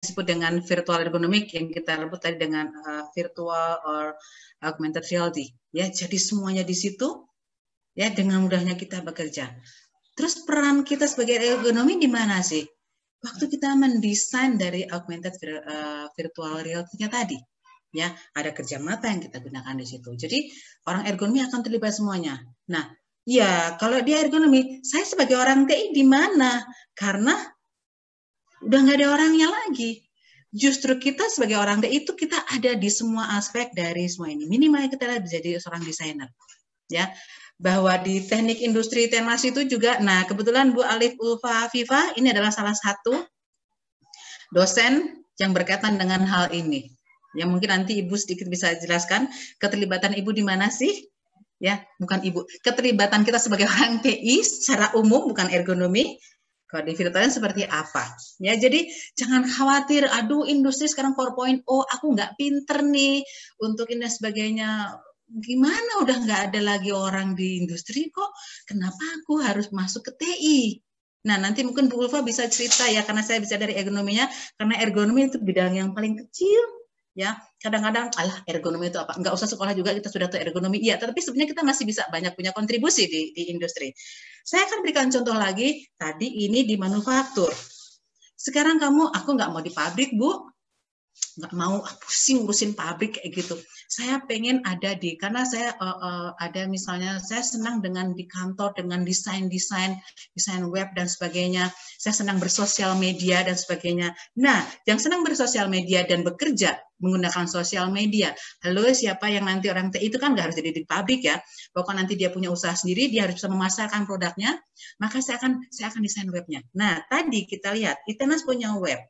disebut dengan virtual ergonomic yang kita sebut tadi dengan virtual or augmented reality. Ya, jadi semuanya di situ ya dengan mudahnya kita bekerja. Terus peran kita sebagai ergonomi di mana sih? Waktu kita mendesain dari augmented virtual reality-nya tadi, ya ada kerja mata yang kita gunakan di situ. Jadi orang ergonomi akan terlibat semuanya. Nah, ya kalau dia ergonomi, saya sebagai orang TI di mana? Karena udah nggak ada orangnya lagi. Justru kita sebagai orang TI itu kita ada di semua aspek dari semua ini. Minimal kita bisa jadi seorang desainer, ya. Bahwa di teknik industri Tenas itu juga, nah kebetulan Bu Alif Ulfa Viva ini adalah salah satu dosen yang berkaitan dengan hal ini. Yang mungkin nanti Ibu sedikit bisa jelaskan keterlibatan Ibu di mana sih? Ya, bukan Ibu. Keterlibatan kita sebagai orang TI secara umum, bukan ergonomi. Kalau di virtualnya seperti apa? Ya, jadi jangan khawatir, aduh industri sekarang 4.0, aku nggak pinter nih untuk ini sebagainya. Gimana udah nggak ada lagi orang di industri kok, kenapa aku harus masuk ke TI? Nah, nanti mungkin Bu Ulfa bisa cerita ya, karena saya bisa dari ergonominya, karena ergonomi itu bidang yang paling kecil, ya. Kadang-kadang, alah ergonomi itu apa? Nggak usah sekolah juga kita sudah tahu ergonomi. Iya, tapi sebenarnya kita masih bisa banyak punya kontribusi di industri. Saya akan berikan contoh lagi, tadi ini di manufaktur. Sekarang aku nggak mau di pabrik, Bu. Nggak mau pusing ngurusin pabrik kayak gitu. Saya pengen ada karena saya ada misalnya saya senang dengan di kantor dengan desain web dan sebagainya. Saya senang bersosial media dan sebagainya. Nah, yang senang bersosial media dan bekerja menggunakan sosial media. Halo, siapa yang nanti orang TI itu kan nggak harus jadi di pabrik ya. Pokoknya nanti dia punya usaha sendiri, dia harus bisa memasarkan produknya. Maka saya akan desain webnya. Nah, tadi kita lihat, Itenas punya web.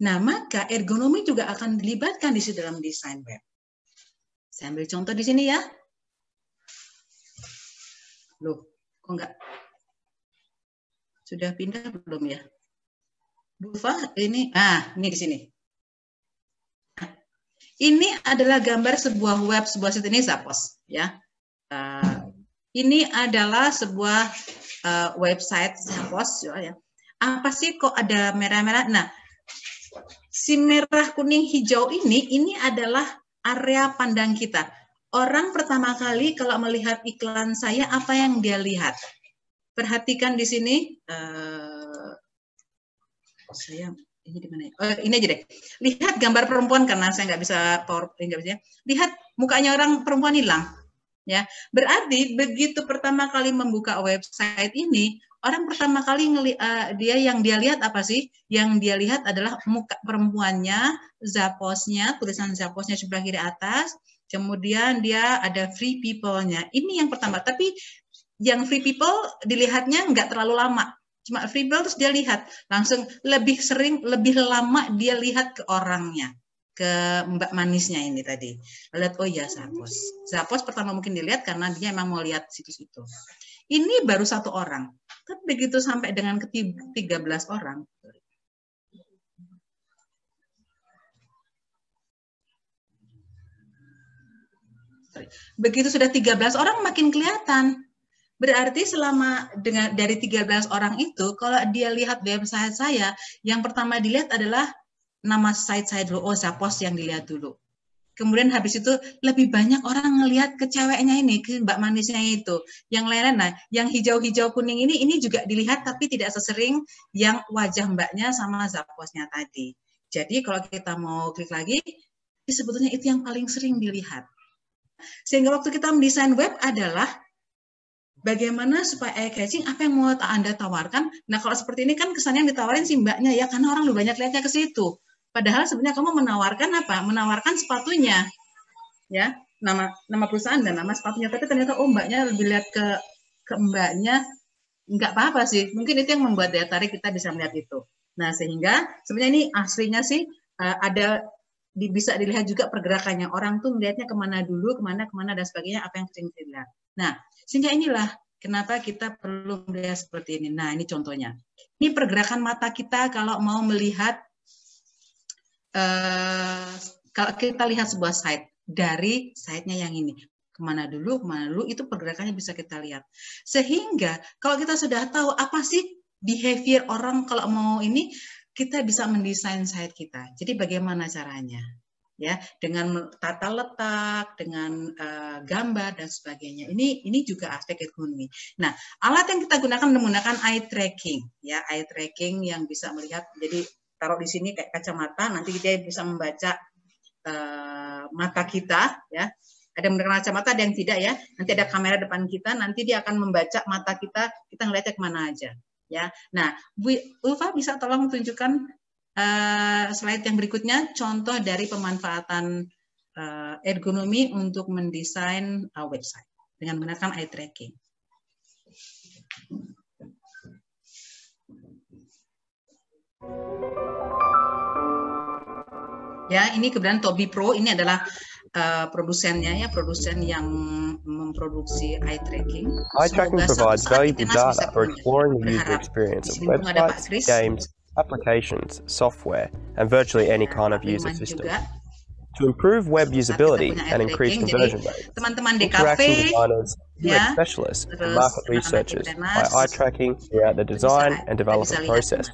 Nah, maka ergonomi juga akan dilibatkan di dalam desain web. Saya ambil contoh di sini ya. Loh, kok enggak? Sudah pindah belum ya? Bu Ulfa, ini di sini. Ini adalah gambar sebuah web, sebuah situs ini Zappos, ya. Ini adalah sebuah website Zappos, ya. Apa sih kok ada merah-merah? Nah, si merah, kuning, hijau ini adalah area pandang kita. Orang pertama kali kalau melihat iklan saya, apa yang dia lihat? Perhatikan di sini. Saya ini di mana? Ini aja deh. Lihat gambar perempuan karena saya nggak bisa PowerPoint. Lihat mukanya orang perempuan hilang. Ya, berarti begitu pertama kali membuka website ini, orang pertama kali dia lihat apa sih? Yang dia lihat adalah muka perempuannya, Zapposnya, tulisan Zapposnya sebelah kiri atas. Kemudian dia ada free people-nya. Ini yang pertama. Tapi yang free people dilihatnya nggak terlalu lama. Cuma free people terus dia lihat langsung lebih sering, lebih lama dia lihat ke orangnya, ke Mbak Manisnya ini tadi. Lihat, oh ya Zappos. Zappos pertama mungkin dilihat karena dia emang mau lihat situs itu. Ini baru satu orang. Tapi begitu sampai dengan ke 13 orang. Begitu sudah 13 orang makin kelihatan. Berarti selama dari 13 orang itu, kalau dia lihat website saya, yang pertama dilihat adalah nama site saya dulu, Zappos yang dilihat dulu. Kemudian habis itu lebih banyak orang ngelihat ke ceweknya ini, ke Mbak Manisnya itu. Yang lain-lain, nah yang hijau-hijau kuning ini juga dilihat tapi tidak sesering yang wajah Mbaknya sama Zapposnya tadi. Jadi kalau kita mau klik lagi, sebetulnya itu yang paling sering dilihat. Sehingga waktu kita mendesain web adalah bagaimana supaya eye-catching apa yang mau Anda tawarkan. Nah, kalau seperti ini kan kesannya yang ditawarin si Mbaknya ya, karena orang lebih banyak lihatnya ke situ. Padahal sebenarnya kamu menawarkan apa? Menawarkan sepatunya. Ya, nama perusahaan dan nama sepatunya. Tapi ternyata Mbaknya lebih lihat ke Mbaknya. Enggak apa-apa sih. Mungkin itu yang membuat daya tarik kita bisa melihat itu. Nah, sehingga sebenarnya ini aslinya sih ada bisa dilihat juga pergerakannya. Orang tuh melihatnya kemana dulu, kemana, dan sebagainya, apa yang sering dilihat. Nah, sehingga inilah kenapa kita perlu melihat seperti ini. Nah, ini contohnya. Ini pergerakan mata kita kalau mau melihat, kalau kita lihat sebuah site, dari site-nya yang ini. Kemana dulu, itu pergerakannya bisa kita lihat. Sehingga kalau kita sudah tahu apa sih behavior orang kalau mau ini, kita bisa mendesain site kita. Jadi bagaimana caranya? Ya, dengan tata letak, dengan gambar dan sebagainya. Ini juga aspek ekonomi. Nah, alat yang kita gunakan menggunakan eye tracking, ya, eye tracking yang bisa melihat. Jadi taruh di sini kayak kacamata, nanti dia bisa membaca mata kita, ya. Ada yang menggunakan kacamata, ada yang tidak, ya. Nanti ada kamera depan kita, nanti dia akan membaca mata kita ngeliatnya kemana aja, ya. Nah, Bu Ulfa bisa tolong tunjukkan slide yang berikutnya, contoh dari pemanfaatan ergonomi untuk mendesain website dengan menggunakan eye tracking. Ya, ini kemudian Tobii Pro, ini adalah produsennya, ya, produsen yang memproduksi eye tracking. Eye tracking provides valuable data for exploring the user experience of websites, games, applications, software, and virtually any kind of user system. To improve web usability and increase conversion rates, interaction designers, UX specialists, and market researchers by eye tracking throughout the design and development process.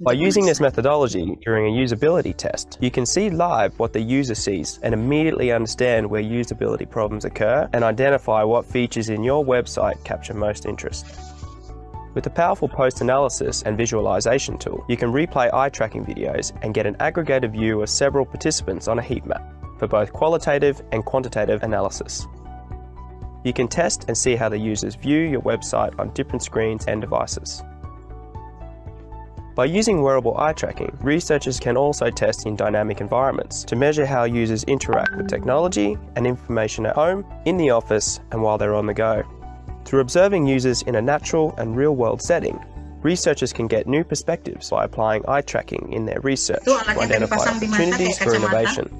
By using this methodology during a usability test, you can see live what the user sees and immediately understand where usability problems occur and identify what features in your website capture most interest. With the powerful post-analysis and visualization tool, you can replay eye tracking videos and get an aggregated view of several participants on a heat map for both qualitative and quantitative analysis. You can test and see how the users view your website on different screens and devices. By using wearable eye tracking, researchers can also test in dynamic environments to measure how users interact with technology and information at home, in the office, and while they're on the go. Through observing users in a natural and real-world setting, researchers can get new perspectives by applying eye tracking in their research to identify opportunities for innovation.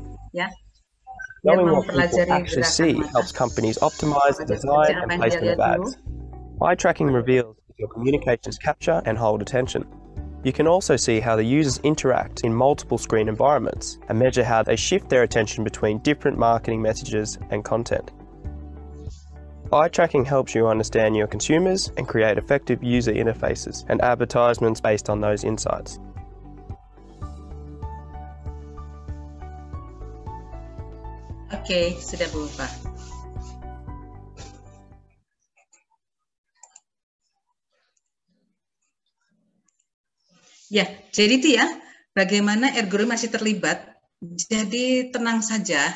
Knowing what people actually see helps companies optimize the design and placement of ads. Eye tracking reveals if your communications capture and hold attention. You can also see how the users interact in multiple screen environments and measure how they shift their attention between different marketing messages and content. Eye tracking helps you understand your consumers and create effective user interfaces and advertisements based on those insights. Oke, sudah berubah. Ya, jadi itu ya, bagaimana ergonomi masih terlibat. Jadi tenang saja,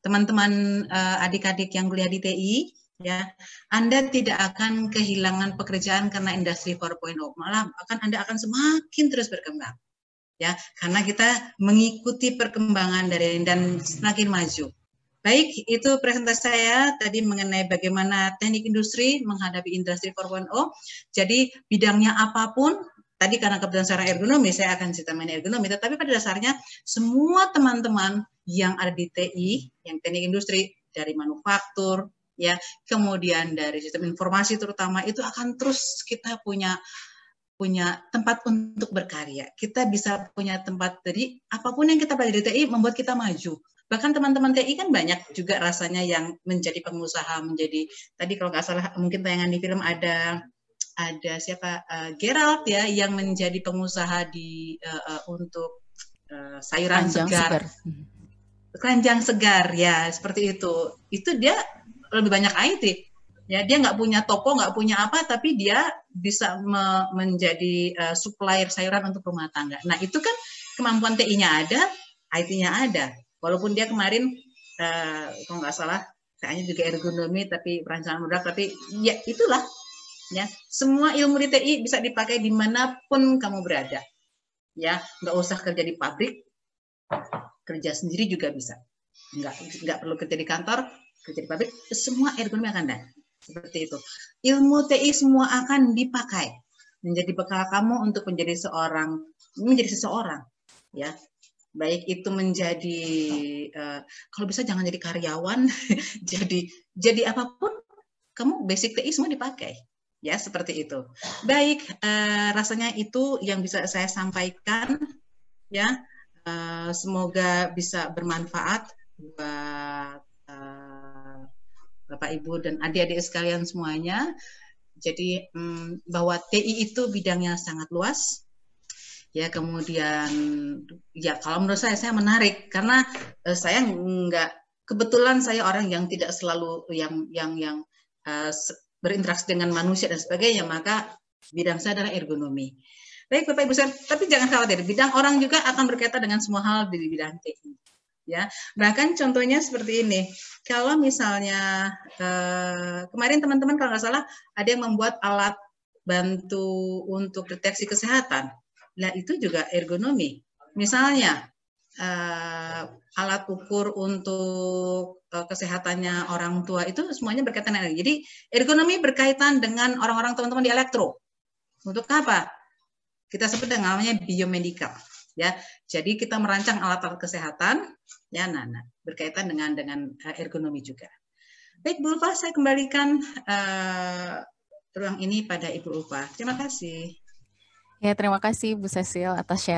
teman-teman adik-adik yang kuliah di TI, ya, Anda tidak akan kehilangan pekerjaan karena industri 4.0, malah bahkan Anda akan semakin terus berkembang, ya, karena kita mengikuti perkembangan dan semakin maju. Baik, itu presentasi saya tadi mengenai bagaimana teknik industri menghadapi industri 4.0. Jadi bidangnya apapun. Tadi karena kebetulan secara ergonomi, saya akan cerita mengenai ergonomi, tetapi pada dasarnya semua teman-teman yang ada di TI, yang teknik industri, dari manufaktur, ya, kemudian dari sistem informasi terutama, itu akan terus kita punya tempat untuk berkarya. Kita bisa punya tempat, jadi apapun yang kita belajar di TI membuat kita maju. Bahkan teman-teman TI kan banyak juga rasanya yang menjadi pengusaha, menjadi, tadi kalau nggak salah mungkin tayangan di film ada siapa, Gerald, ya, yang menjadi pengusaha di untuk sayuran segar. Keranjang segar, ya, seperti itu. Itu dia lebih banyak IT, ya, dia nggak punya toko, nggak punya apa, tapi dia bisa menjadi supplier sayuran untuk rumah tangga. Nah, itu kan kemampuan TI-nya ada, IT-nya ada. Walaupun dia kemarin kalau nggak salah kayaknya juga ergonomi, tapi perancangan produk, tapi ya itulah. Ya, semua ilmu di TI bisa dipakai dimanapun kamu berada. Ya, nggak usah kerja di pabrik, kerja sendiri juga bisa. Nggak perlu kerja di kantor, kerja di pabrik, semua ergonomi akan ada. Seperti itu. Ilmu TI semua akan dipakai menjadi bekal kamu untuk menjadi seseorang. Ya, baik itu menjadi kalau bisa jangan jadi karyawan, jadi apapun, kamu basic TI semua dipakai. Ya, seperti itu. Baik, rasanya itu yang bisa saya sampaikan, ya. Semoga bisa bermanfaat buat Bapak Ibu dan adik-adik sekalian semuanya. Jadi bahwa TI itu bidangnya sangat luas. Ya, kemudian ya kalau menurut saya menarik karena saya kebetulan saya orang yang tidak selalu yang berinteraksi dengan manusia dan sebagainya, maka bidang saya adalah ergonomi. Baik Bapak Ibu, tapi jangan khawatir, bidang orang juga akan berkaitan dengan semua hal di bidang TI. Ya, bahkan contohnya seperti ini. Kalau misalnya kemarin teman-teman kalau nggak salah ada yang membuat alat bantu untuk deteksi kesehatan. Nah, itu juga ergonomi. Misalnya alat ukur untuk kesehatannya orang tua itu semuanya berkaitan dengan ini. Jadi ergonomi berkaitan dengan orang-orang teman-teman di elektro. Untuk apa? Kita sebut dengan namanya biomedical. Ya, jadi kita merancang alat-alat kesehatan, ya, berkaitan dengan ergonomi juga. Baik, Bu Ulfa, saya kembalikan ruang ini pada Ibu Ulfa. Terima kasih. Ya, terima kasih Bu Cecil atas share.